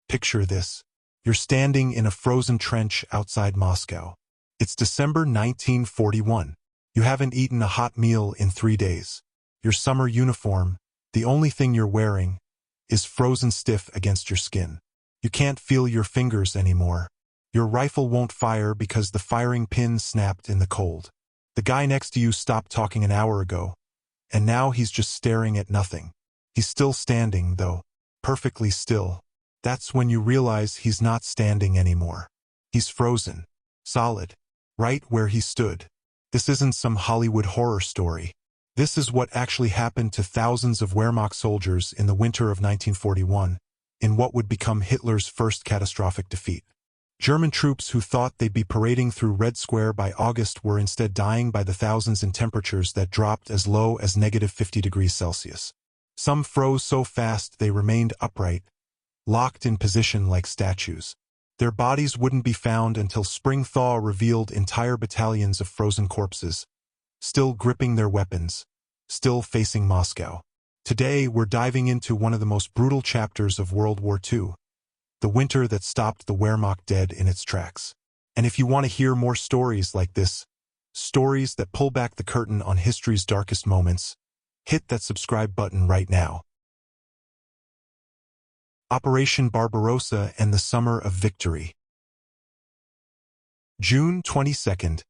Picture this. You're standing in a frozen trench outside Moscow. It's December 1941. You haven't eaten a hot meal in 3 days. Your summer uniform, the only thing you're wearing, is frozen stiff against your skin. You can't feel your fingers anymore. Your rifle won't fire because the firing pin snapped in the cold. The guy next to you stopped talking an hour ago, and now he's just staring at nothing. He's still standing, though, perfectly still. That's when you realize he's not standing anymore. He's frozen, solid, right where he stood. This isn't some Hollywood horror story. This is what actually happened to thousands of Wehrmacht soldiers in the winter of 1941, in what would become Hitler's first catastrophic defeat. German troops who thought they'd be parading through Red Square by August were instead dying by the thousands in temperatures that dropped as low as -50 degrees Celsius. Some froze so fast they remained upright, locked in position like statues. Their bodies wouldn't be found until spring thaw revealed entire battalions of frozen corpses, still gripping their weapons, still facing Moscow. Today, we're diving into one of the most brutal chapters of World War II, the winter that stopped the Wehrmacht dead in its tracks. And if you want to hear more stories like this, stories that pull back the curtain on history's darkest moments, hit that subscribe button right now. Operation Barbarossa and the Summer of Victory. June 22,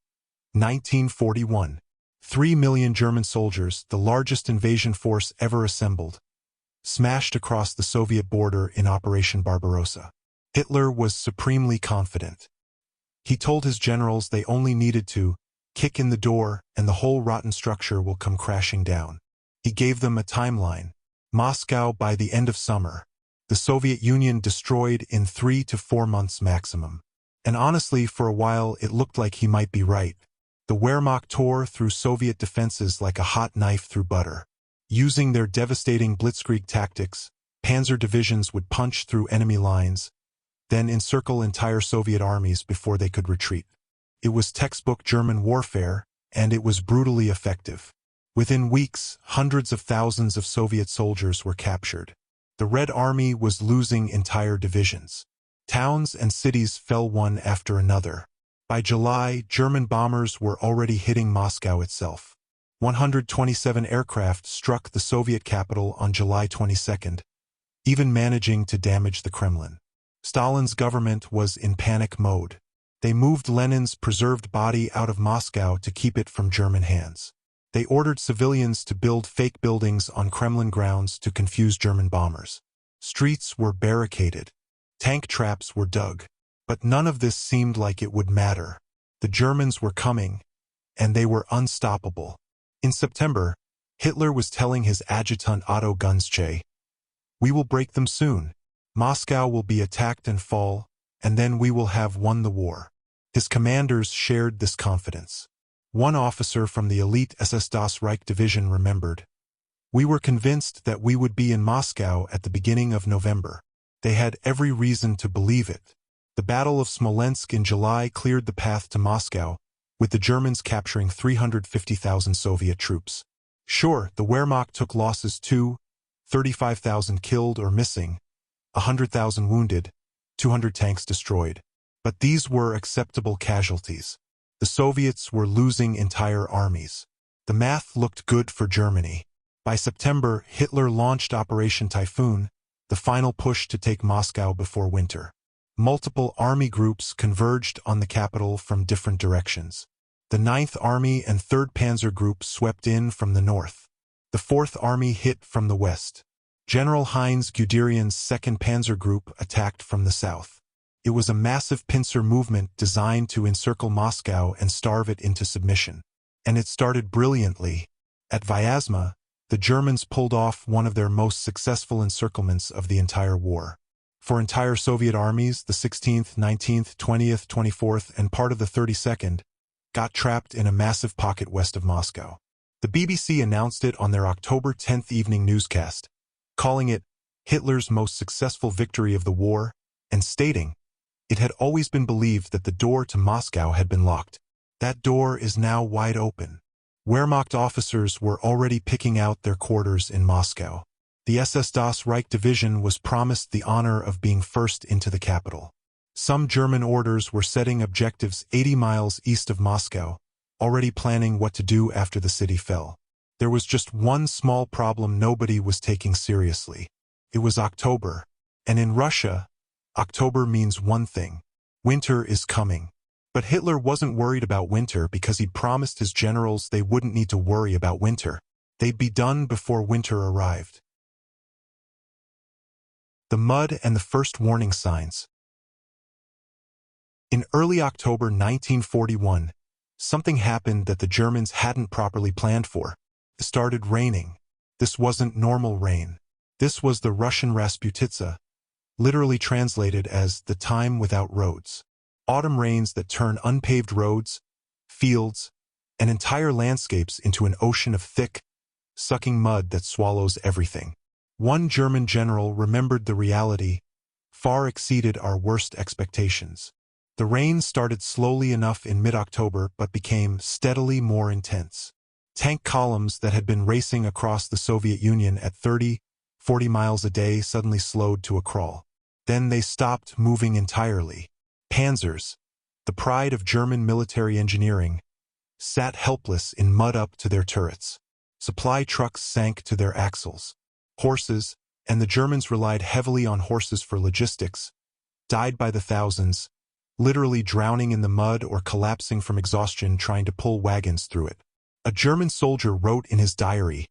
1941. 3 million German soldiers, the largest invasion force ever assembled, smashed across the Soviet border in Operation Barbarossa. Hitler was supremely confident. He told his generals they only needed to kick in the door and the whole rotten structure will come crashing down. He gave them a timeline. Moscow by the end of summer. The Soviet Union destroyed in 3 to 4 months maximum. And honestly, for a while it looked like he might be right. The Wehrmacht tore through Soviet defenses like a hot knife through butter. Using their devastating blitzkrieg tactics, panzer divisions would punch through enemy lines, then encircle entire Soviet armies before they could retreat. It was textbook German warfare, and it was brutally effective. Within weeks, hundreds of thousands of Soviet soldiers were captured. The Red Army was losing entire divisions. Towns and cities fell one after another. By July, German bombers were already hitting Moscow itself. 127 aircraft struck the Soviet capital on July 22, even managing to damage the Kremlin. Stalin's government was in panic mode. They moved Lenin's preserved body out of Moscow to keep it from German hands. They ordered civilians to build fake buildings on Kremlin grounds to confuse German bombers. Streets were barricaded. Tank traps were dug. But none of this seemed like it would matter. The Germans were coming, and they were unstoppable. In September, Hitler was telling his adjutant Otto Gunzche, "We will break them soon. Moscow will be attacked and fall, and then we will have won the war." His commanders shared this confidence. One officer from the elite SS Das Reich division remembered, "We were convinced that we would be in Moscow at the beginning of November." They had every reason to believe it. The Battle of Smolensk in July cleared the path to Moscow, with the Germans capturing 350,000 Soviet troops. Sure, the Wehrmacht took losses too, 35,000 killed or missing, 100,000 wounded, 200 tanks destroyed. But these were acceptable casualties. The Soviets were losing entire armies. The math looked good for Germany. By September, Hitler launched Operation Typhoon, the final push to take Moscow before winter. Multiple army groups converged on the capital from different directions. The 9th Army and 3rd Panzer Group swept in from the north. The 4th Army hit from the west. General Heinz Guderian's 2nd Panzer Group attacked from the south. It was a massive pincer movement designed to encircle Moscow and starve it into submission. And it started brilliantly. At Vyazma, the Germans pulled off one of their most successful encirclements of the entire war. For entire Soviet armies, the 16th, 19th, 20th, 24th, and part of the 32nd, got trapped in a massive pocket west of Moscow. The BBC announced it on their October 10th evening newscast, calling it Hitler's most successful victory of the war, and stating, it had always been believed that the door to Moscow had been locked. That door is now wide open. Wehrmacht officers were already picking out their quarters in Moscow. The SS Das Reich Division was promised the honor of being first into the capital. Some German orders were setting objectives 80 miles east of Moscow, already planning what to do after the city fell. There was just one small problem nobody was taking seriously. It was October, and in Russia, October means one thing: winter is coming. But Hitler wasn't worried about winter because he'd promised his generals they wouldn't need to worry about winter. They'd be done before winter arrived. The mud and the first warning signs. In early October 1941, something happened that the Germans hadn't properly planned for. It started raining. This wasn't normal rain. This was the Russian Rasputitsa, literally translated as the time without roads. Autumn rains that turn unpaved roads, fields, and entire landscapes into an ocean of thick, sucking mud that swallows everything. One German general remembered the reality far exceeded our worst expectations. The rain started slowly enough in mid-October but became steadily more intense. Tank columns that had been racing across the Soviet Union at 30, 40 miles a day suddenly slowed to a crawl. Then they stopped moving entirely. Panzers, the pride of German military engineering, sat helpless in mud up to their turrets. Supply trucks sank to their axles. Horses, and the Germans relied heavily on horses for logistics, died by the thousands, literally drowning in the mud or collapsing from exhaustion trying to pull wagons through it. A German soldier wrote in his diary,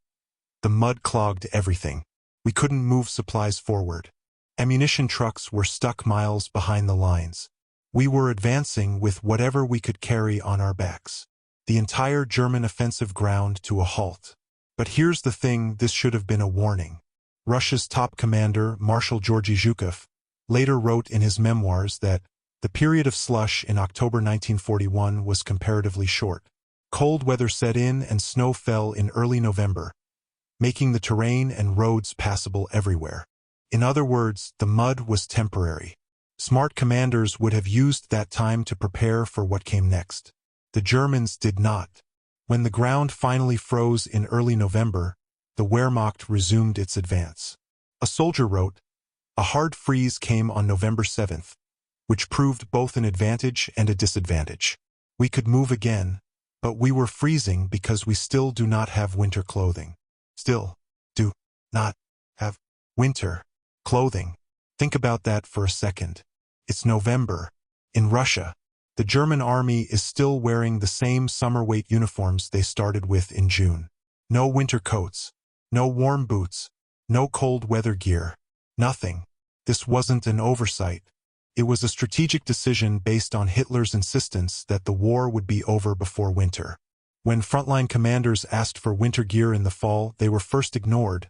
"The mud clogged everything. We couldn't move supplies forward. Ammunition trucks were stuck miles behind the lines. We were advancing with whatever we could carry on our backs. The entire German offensive ground to a halt." But here's the thing: this should have been a warning. Russia's top commander, Marshal Georgy Zhukov, later wrote in his memoirs that the period of slush in October 1941 was comparatively short. Cold weather set in and snow fell in early November, making the terrain and roads passable everywhere. In other words, the mud was temporary. Smart commanders would have used that time to prepare for what came next. The Germans did not. When the ground finally froze in early November, the Wehrmacht resumed its advance. A soldier wrote, "A hard freeze came on November 7th, which proved both an advantage and a disadvantage. We could move again, but we were freezing because we still do not have winter clothing. Still do not have winter clothing." Think about that for a second. It's November. In Russia, the German army is still wearing the same summer weight uniforms they started with in June. No winter coats, no warm boots, no cold weather gear, nothing. This wasn't an oversight. It was a strategic decision based on Hitler's insistence that the war would be over before winter. When frontline commanders asked for winter gear in the fall, they were first ignored,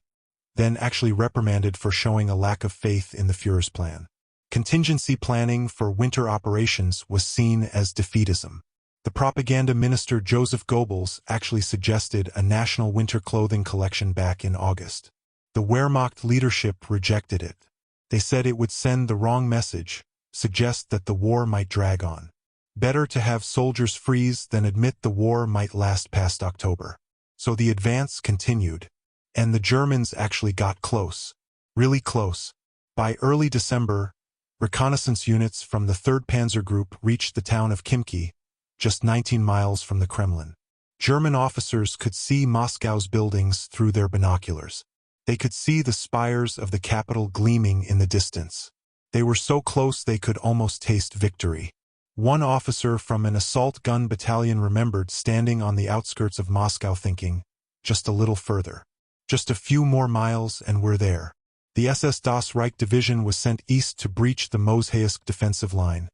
then actually reprimanded for showing a lack of faith in the Führer's plan. Contingency planning for winter operations was seen as defeatism. The propaganda minister Joseph Goebbels actually suggested a national winter clothing collection back in August. The Wehrmacht leadership rejected it. They said it would send the wrong message, suggest that the war might drag on. Better to have soldiers freeze than admit the war might last past October. So the advance continued, and the Germans actually got close, really close. By early December, reconnaissance units from the 3rd Panzer Group reached the town of Khimki, just 19 miles from the Kremlin. German officers could see Moscow's buildings through their binoculars. They could see the spires of the capital gleaming in the distance. They were so close they could almost taste victory. One officer from an assault gun battalion remembered standing on the outskirts of Moscow thinking, just a little further. Just a few more miles and we're there. The SS Das Reich Division was sent east to breach the Mozhaysk defensive line,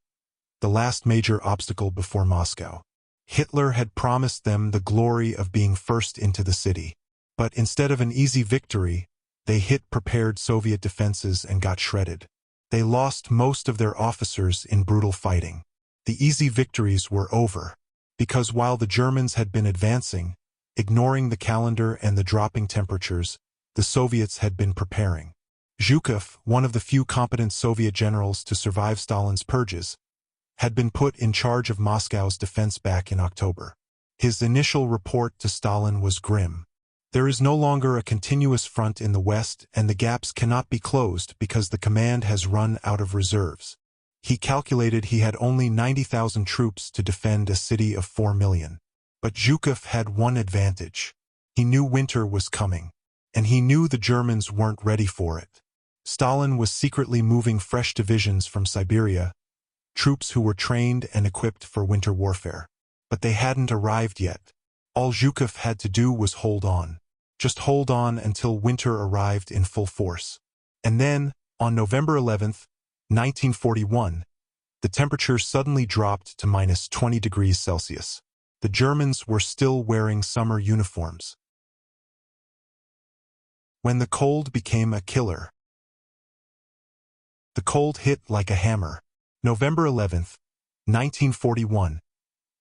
the last major obstacle before Moscow. Hitler had promised them the glory of being first into the city. But instead of an easy victory, they hit prepared Soviet defenses and got shredded. They lost most of their officers in brutal fighting. The easy victories were over, because while the Germans had been advancing, ignoring the calendar and the dropping temperatures, the Soviets had been preparing. Zhukov, one of the few competent Soviet generals to survive Stalin's purges, had been put in charge of Moscow's defense back in October. His initial report to Stalin was grim. There is no longer a continuous front in the west, and the gaps cannot be closed because the command has run out of reserves. He calculated he had only 90,000 troops to defend a city of 4 million. But Zhukov had one advantage. He knew winter was coming, and he knew the Germans weren't ready for it. Stalin was secretly moving fresh divisions from Siberia, troops who were trained and equipped for winter warfare. But they hadn't arrived yet. All Zhukov had to do was hold on. Just hold on until winter arrived in full force. And then, on November 11th, 1941, the temperature suddenly dropped to minus 20 degrees Celsius. The Germans were still wearing summer uniforms. When the cold became a killer. The cold hit like a hammer. November 11th, 1941.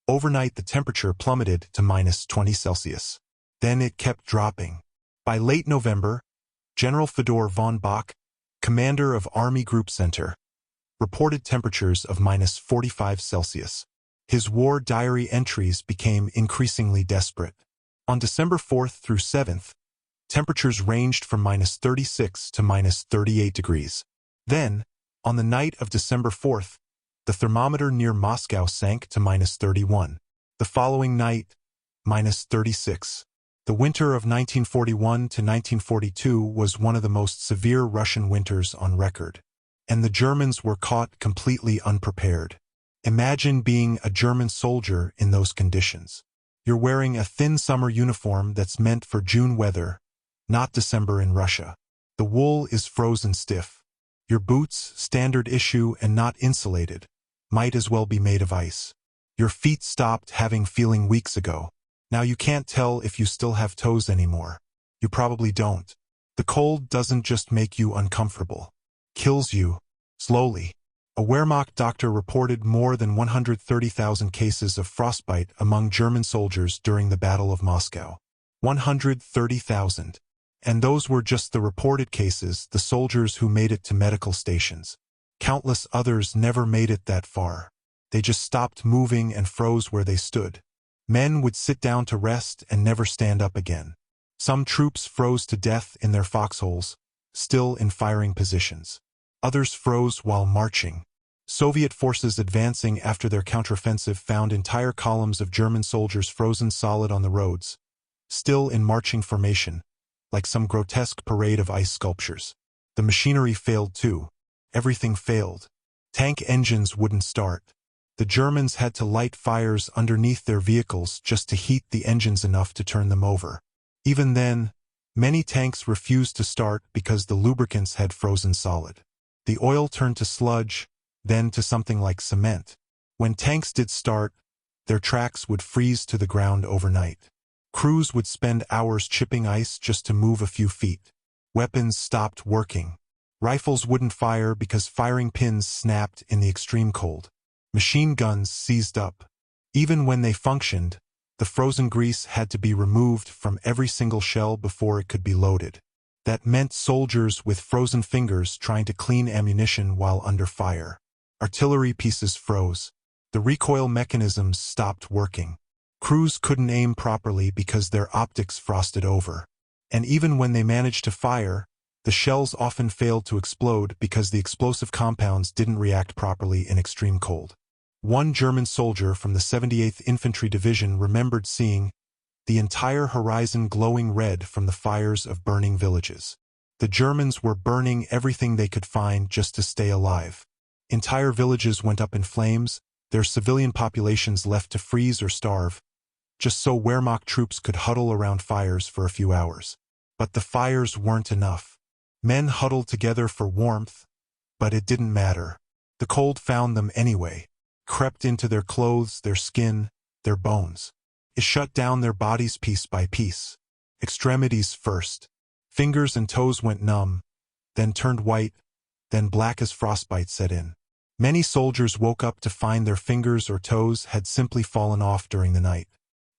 Overnight the temperature plummeted to minus 20 Celsius. Then it kept dropping. By late November, General Fedor von Bock, commander of Army Group Center, reported temperatures of minus 45 Celsius. His war diary entries became increasingly desperate. On December 4th through 7th, temperatures ranged from minus 36 to minus 38 degrees. Then, on the night of December 4th, the thermometer near Moscow sank to minus 31. The following night, minus 36. The winter of 1941 to 1942 was one of the most severe Russian winters on record. And the Germans were caught completely unprepared. Imagine being a German soldier in those conditions. You're wearing a thin summer uniform that's meant for June weather, not December in Russia. The wool is frozen stiff. Your boots, standard issue and not insulated, might as well be made of ice. Your feet stopped having feeling weeks ago. Now you can't tell if you still have toes anymore. You probably don't. The cold doesn't just make you uncomfortable. Kills you, slowly. A Wehrmacht doctor reported more than 130,000 cases of frostbite among German soldiers during the Battle of Moscow. 130,000. And those were just the reported cases, the soldiers who made it to medical stations. Countless others never made it that far. They just stopped moving and froze where they stood. Men would sit down to rest and never stand up again. Some troops froze to death in their foxholes, still in firing positions. Others froze while marching. Soviet forces advancing after their counteroffensive found entire columns of German soldiers frozen solid on the roads, still in marching formation, like some grotesque parade of ice sculptures. The machinery failed too. Everything failed. Tank engines wouldn't start. The Germans had to light fires underneath their vehicles just to heat the engines enough to turn them over. Even then, many tanks refused to start because the lubricants had frozen solid. The oil turned to sludge, then to something like cement. When tanks did start, their tracks would freeze to the ground overnight. Crews would spend hours chipping ice just to move a few feet. Weapons stopped working. Rifles wouldn't fire because firing pins snapped in the extreme cold. Machine guns seized up. Even when they functioned, the frozen grease had to be removed from every single shell before it could be loaded. That meant soldiers with frozen fingers trying to clean ammunition while under fire. Artillery pieces froze. The recoil mechanisms stopped working. Crews couldn't aim properly because their optics frosted over. And even when they managed to fire, the shells often failed to explode because the explosive compounds didn't react properly in extreme cold. One German soldier from the 78th Infantry Division remembered seeing the entire horizon glowing red from the fires of burning villages. The Germans were burning everything they could find just to stay alive. Entire villages went up in flames, their civilian populations left to freeze or starve, just so Wehrmacht troops could huddle around fires for a few hours. But the fires weren't enough. Men huddled together for warmth, but it didn't matter. The cold found them anyway, crept into their clothes, their skin, their bones. It shut down their bodies piece by piece. Extremities first. Fingers and toes went numb, then turned white, then black as frostbite set in. Many soldiers woke up to find their fingers or toes had simply fallen off during the night.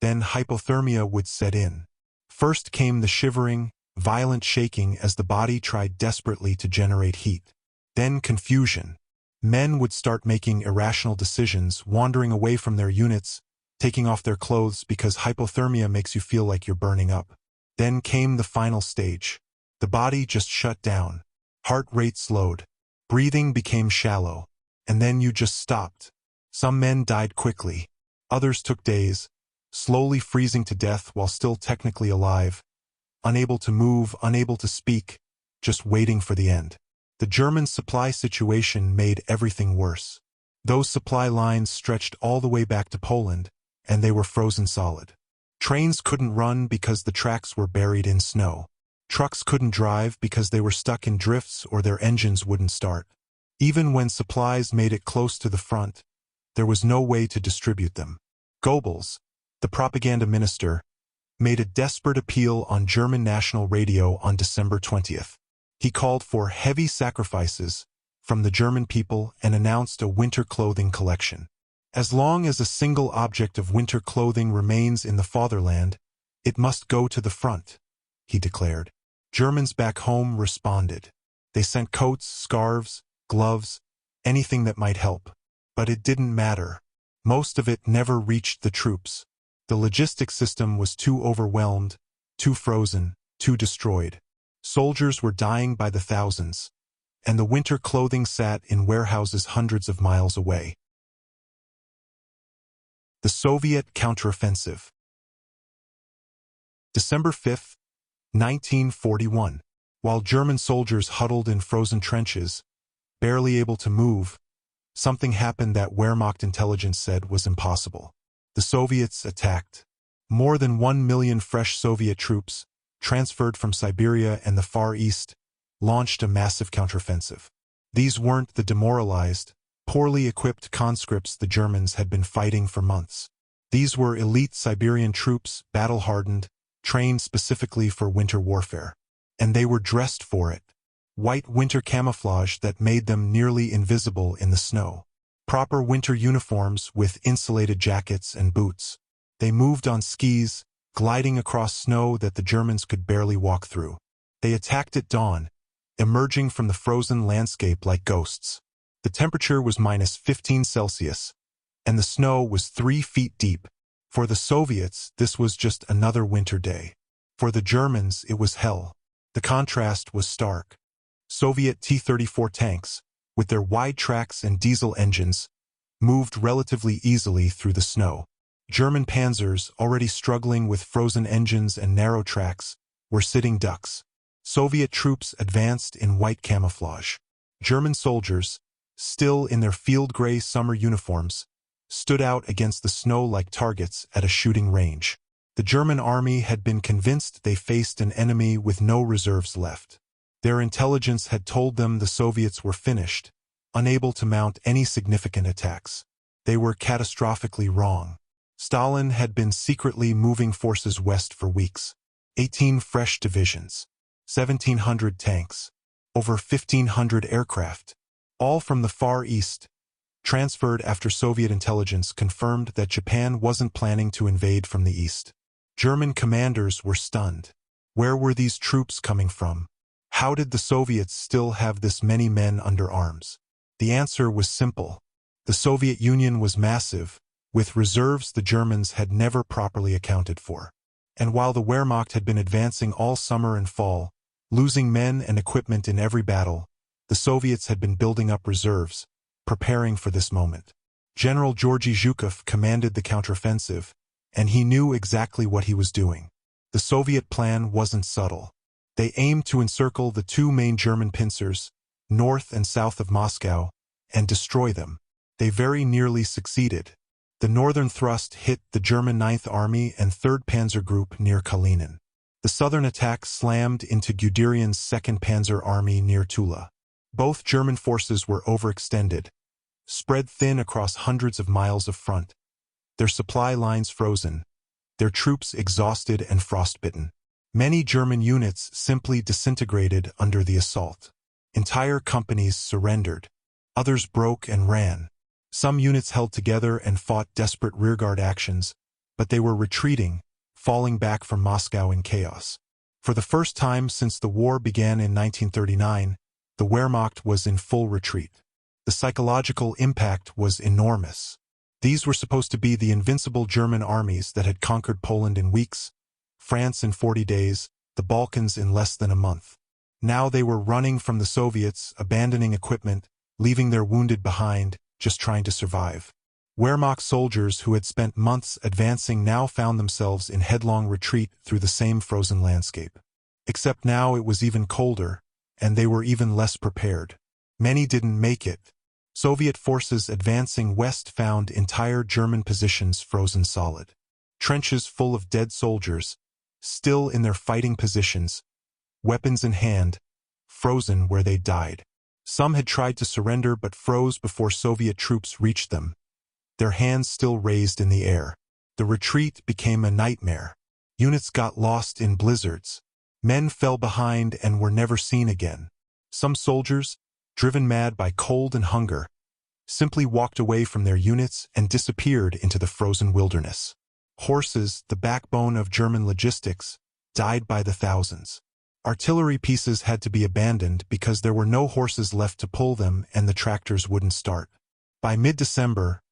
Then hypothermia would set in. First came the shivering, violent shaking as the body tried desperately to generate heat. Then confusion. Men would start making irrational decisions, wandering away from their units, taking off their clothes because hypothermia makes you feel like you're burning up. Then came the final stage. The body just shut down. Heart rate slowed. Breathing became shallow. And then you just stopped. Some men died quickly. Others took days, slowly freezing to death while still technically alive, unable to move, unable to speak, just waiting for the end. The German supply situation made everything worse. Those supply lines stretched all the way back to Poland, and they were frozen solid. Trains couldn't run because the tracks were buried in snow. Trucks couldn't drive because they were stuck in drifts or their engines wouldn't start. Even when supplies made it close to the front, there was no way to distribute them. Goebbels, the propaganda minister, made a desperate appeal on German national radio on December 20th. He called for heavy sacrifices from the German people and announced a winter clothing collection. As long as a single object of winter clothing remains in the fatherland, it must go to the front, he declared. Germans back home responded. They sent coats, scarves, gloves, anything that might help. But it didn't matter. Most of it never reached the troops. The logistics system was too overwhelmed, too frozen, too destroyed. Soldiers were dying by the thousands, and the winter clothing sat in warehouses hundreds of miles away. The Soviet counteroffensive. December 5, 1941. While German soldiers huddled in frozen trenches, barely able to move, something happened that Wehrmacht intelligence said was impossible. The Soviets attacked. More than 1 million fresh Soviet troops, transferred from Siberia and the Far East, launched a massive counteroffensive. These weren't the demoralized, poorly equipped conscripts the Germans had been fighting for months. These were elite Siberian troops, battle-hardened, trained specifically for winter warfare. And they were dressed for it. White winter camouflage that made them nearly invisible in the snow. Proper winter uniforms with insulated jackets and boots. They moved on skis, gliding across snow that the Germans could barely walk through. They attacked at dawn, emerging from the frozen landscape like ghosts. The temperature was -15 Celsius, and the snow was 3 feet deep. For the Soviets, this was just another winter day. For the Germans, it was hell. The contrast was stark. Soviet T-34 tanks, with their wide tracks and diesel engines, moved relatively easily through the snow. German panzers, already struggling with frozen engines and narrow tracks, were sitting ducks. Soviet troops advanced in white camouflage. German soldiers, still in their field-gray summer uniforms, stood out against the snow like targets at a shooting range. The German army had been convinced they faced an enemy with no reserves left. Their intelligence had told them the Soviets were finished, unable to mount any significant attacks. They were catastrophically wrong. Stalin had been secretly moving forces west for weeks. 18 fresh divisions, 1,700 tanks, over 1,500 aircraft, all from the Far East, transferred after Soviet intelligence confirmed that Japan wasn't planning to invade from the east. German commanders were stunned. Where were these troops coming from? How did the Soviets still have this many men under arms? The answer was simple. The Soviet Union was massive, with reserves the Germans had never properly accounted for. And while the Wehrmacht had been advancing all summer and fall, losing men and equipment in every battle, the Soviets had been building up reserves, preparing for this moment. General Georgy Zhukov commanded the counteroffensive, and he knew exactly what he was doing. The Soviet plan wasn't subtle. They aimed to encircle the two main German pincers, north and south of Moscow, and destroy them. They very nearly succeeded. The northern thrust hit the German 9th Army and 3rd Panzer Group near Kalinin. The southern attack slammed into Guderian's 2nd Panzer Army near Tula. Both German forces were overextended, spread thin across hundreds of miles of front, their supply lines frozen, their troops exhausted and frostbitten. Many German units simply disintegrated under the assault. Entire companies surrendered. Others broke and ran. Some units held together and fought desperate rearguard actions, but they were retreating, falling back from Moscow in chaos. For the first time since the war began in 1939, the Wehrmacht was in full retreat. The psychological impact was enormous. These were supposed to be the invincible German armies that had conquered Poland in weeks, France in 40 days, the Balkans in less than a month. Now they were running from the Soviets, abandoning equipment, leaving their wounded behind, just trying to survive. Wehrmacht soldiers who had spent months advancing now found themselves in headlong retreat through the same frozen landscape. Except now it was even colder, and they were even less prepared. Many didn't make it. Soviet forces advancing west found entire German positions frozen solid. Trenches full of dead soldiers, still in their fighting positions, weapons in hand, frozen where they died. Some had tried to surrender but froze before Soviet troops reached them, their hands still raised in the air. The retreat became a nightmare. Units got lost in blizzards. Men fell behind and were never seen again. Some soldiers, driven mad by cold and hunger, simply walked away from their units and disappeared into the frozen wilderness. Horses, the backbone of German logistics, died by the thousands. Artillery pieces had to be abandoned because there were no horses left to pull them and the tractors wouldn't start. By mid-December,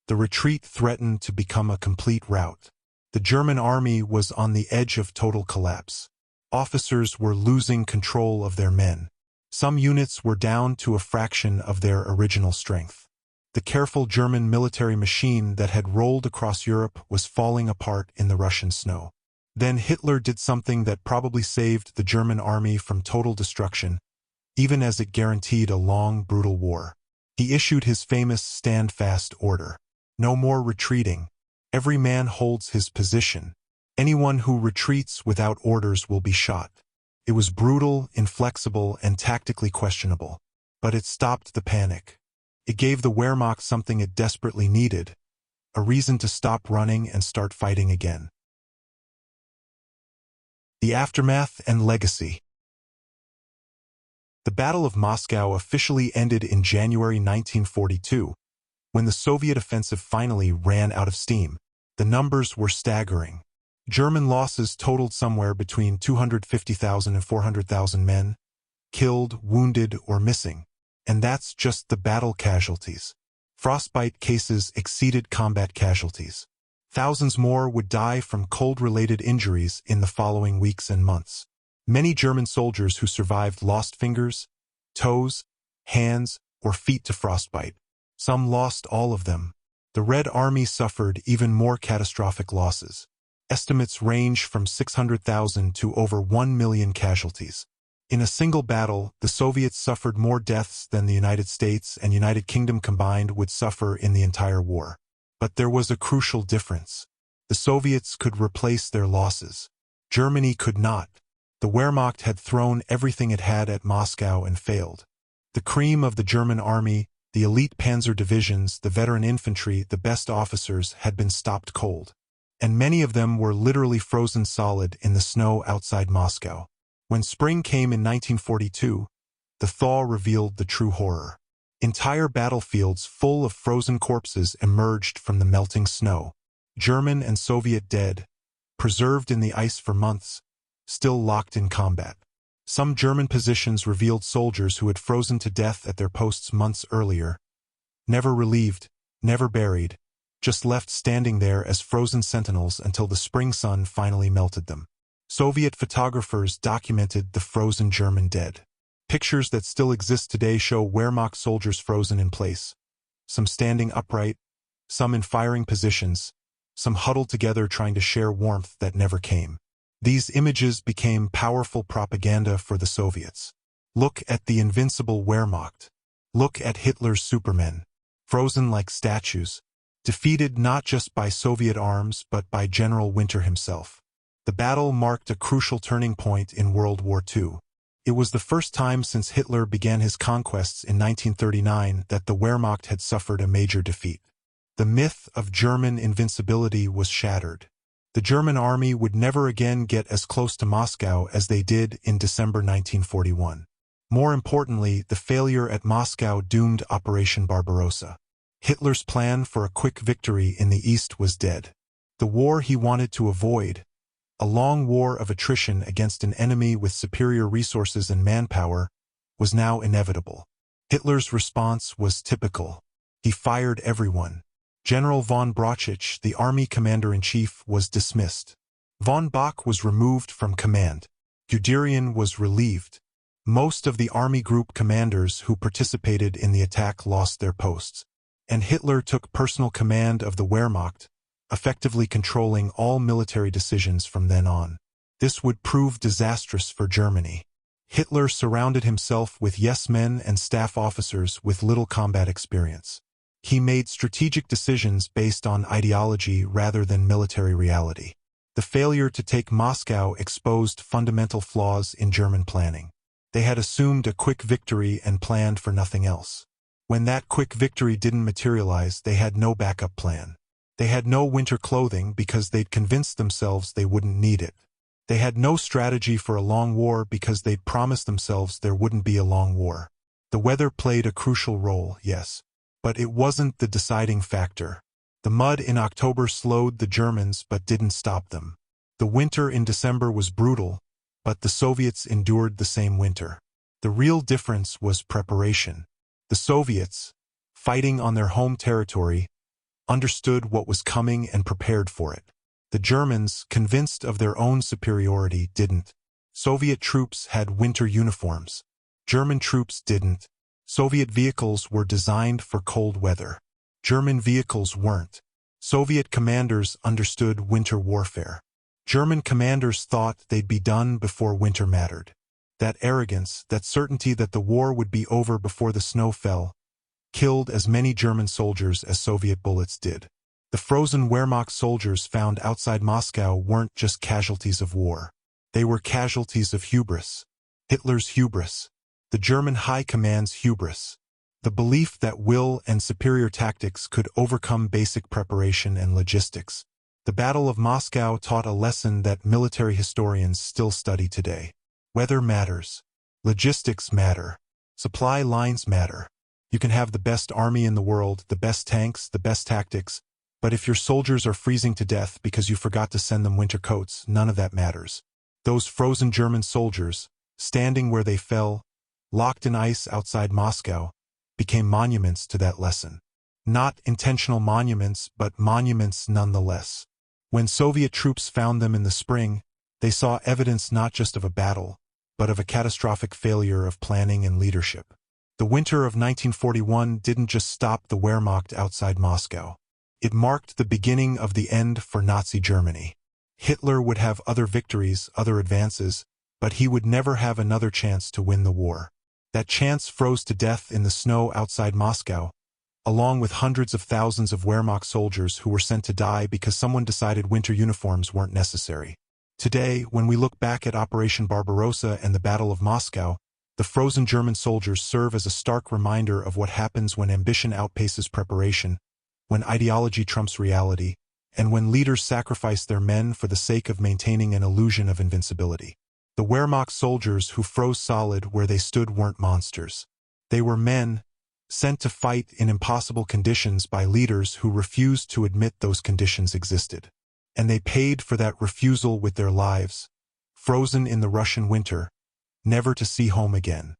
the retreat threatened to become a complete rout. The German army was on the edge of total collapse. Officers were losing control of their men. Some units were down to a fraction of their original strength. The careful German military machine that had rolled across Europe was falling apart in the Russian snow. Then Hitler did something that probably saved the German army from total destruction, even as it guaranteed a long, brutal war. He issued his famous Stand Fast order. No more retreating. Every man holds his position. Anyone who retreats without orders will be shot. It was brutal, inflexible, and tactically questionable. But it stopped the panic. It gave the Wehrmacht something it desperately needed, a reason to stop running and start fighting again. The aftermath and legacy. The Battle of Moscow officially ended in January 1942, when the Soviet offensive finally ran out of steam. The numbers were staggering. German losses totaled somewhere between 250,000 and 400,000 men, killed, wounded, or missing. And that's just the battle casualties. Frostbite cases exceeded combat casualties. Thousands more would die from cold-related injuries in the following weeks and months. Many German soldiers who survived lost fingers, toes, hands, or feet to frostbite. Some lost all of them. The Red Army suffered even more catastrophic losses. Estimates range from 600,000 to over 1 million casualties. In a single battle, the Soviets suffered more deaths than the United States and United Kingdom combined would suffer in the entire war. But there was a crucial difference. The Soviets could replace their losses. Germany could not. The Wehrmacht had thrown everything it had at Moscow and failed. The cream of the German army, the elite panzer divisions, the veteran infantry, the best officers had been stopped cold. And many of them were literally frozen solid in the snow outside Moscow. When spring came in 1942, the thaw revealed the true horror. Entire battlefields full of frozen corpses emerged from the melting snow. German and Soviet dead, preserved in the ice for months, still locked in combat. Some German positions revealed soldiers who had frozen to death at their posts months earlier, never relieved, never buried, just left standing there as frozen sentinels until the spring sun finally melted them. Soviet photographers documented the frozen German dead. Pictures that still exist today show Wehrmacht soldiers frozen in place, some standing upright, some in firing positions, some huddled together trying to share warmth that never came. These images became powerful propaganda for the Soviets. Look at the invincible Wehrmacht. Look at Hitler's supermen, frozen like statues, defeated not just by Soviet arms but by General Winter himself. The battle marked a crucial turning point in World War II. It was the first time since Hitler began his conquests in 1939 that the Wehrmacht had suffered a major defeat. The myth of German invincibility was shattered. The German army would never again get as close to Moscow as they did in December 1941. More importantly, the failure at Moscow doomed Operation Barbarossa. Hitler's plan for a quick victory in the East was dead. The war he wanted to avoid, a long war of attrition against an enemy with superior resources and manpower, was now inevitable. Hitler's response was typical. He fired everyone. General von Brauchitsch, the army commander-in-chief, was dismissed. Von Bock was removed from command. Guderian was relieved. Most of the army group commanders who participated in the attack lost their posts, and Hitler took personal command of the Wehrmacht, effectively controlling all military decisions from then on. This would prove disastrous for Germany. Hitler surrounded himself with yes-men and staff officers with little combat experience. He made strategic decisions based on ideology rather than military reality. The failure to take Moscow exposed fundamental flaws in German planning. They had assumed a quick victory and planned for nothing else. When that quick victory didn't materialize, they had no backup plan. They had no winter clothing because they'd convinced themselves they wouldn't need it. They had no strategy for a long war because they'd promised themselves there wouldn't be a long war. The weather played a crucial role, yes, but it wasn't the deciding factor. The mud in October slowed the Germans but didn't stop them. The winter in December was brutal, but the Soviets endured the same winter. The real difference was preparation. The Soviets, fighting on their home territory, understood what was coming and prepared for it. The Germans, convinced of their own superiority, didn't. Soviet troops had winter uniforms. German troops didn't. Soviet vehicles were designed for cold weather. German vehicles weren't. Soviet commanders understood winter warfare. German commanders thought they'd be done before winter mattered. That arrogance, that certainty that the war would be over before the snow fell, killed as many German soldiers as Soviet bullets did. The frozen Wehrmacht soldiers found outside Moscow weren't just casualties of war. They were casualties of hubris. Hitler's hubris. The German High Command's hubris. The belief that will and superior tactics could overcome basic preparation and logistics. The Battle of Moscow taught a lesson that military historians still study today. Weather matters. Logistics matter. Supply lines matter. You can have the best army in the world, the best tanks, the best tactics, but if your soldiers are freezing to death because you forgot to send them winter coats, none of that matters. Those frozen German soldiers, standing where they fell, locked in ice outside Moscow, became monuments to that lesson. Not intentional monuments, but monuments nonetheless. When Soviet troops found them in the spring, they saw evidence not just of a battle, but of a catastrophic failure of planning and leadership. The winter of 1941 didn't just stop the Wehrmacht outside Moscow. It marked the beginning of the end for Nazi Germany. Hitler would have other victories, other advances, but he would never have another chance to win the war. That chance froze to death in the snow outside Moscow, along with hundreds of thousands of Wehrmacht soldiers who were sent to die because someone decided winter uniforms weren't necessary. Today, when we look back at Operation Barbarossa and the Battle of Moscow, the frozen German soldiers serve as a stark reminder of what happens when ambition outpaces preparation, when ideology trumps reality, and when leaders sacrifice their men for the sake of maintaining an illusion of invincibility. The Wehrmacht soldiers who froze solid where they stood weren't monsters. They were men, sent to fight in impossible conditions by leaders who refused to admit those conditions existed. And they paid for that refusal with their lives, frozen in the Russian winter, never to see home again.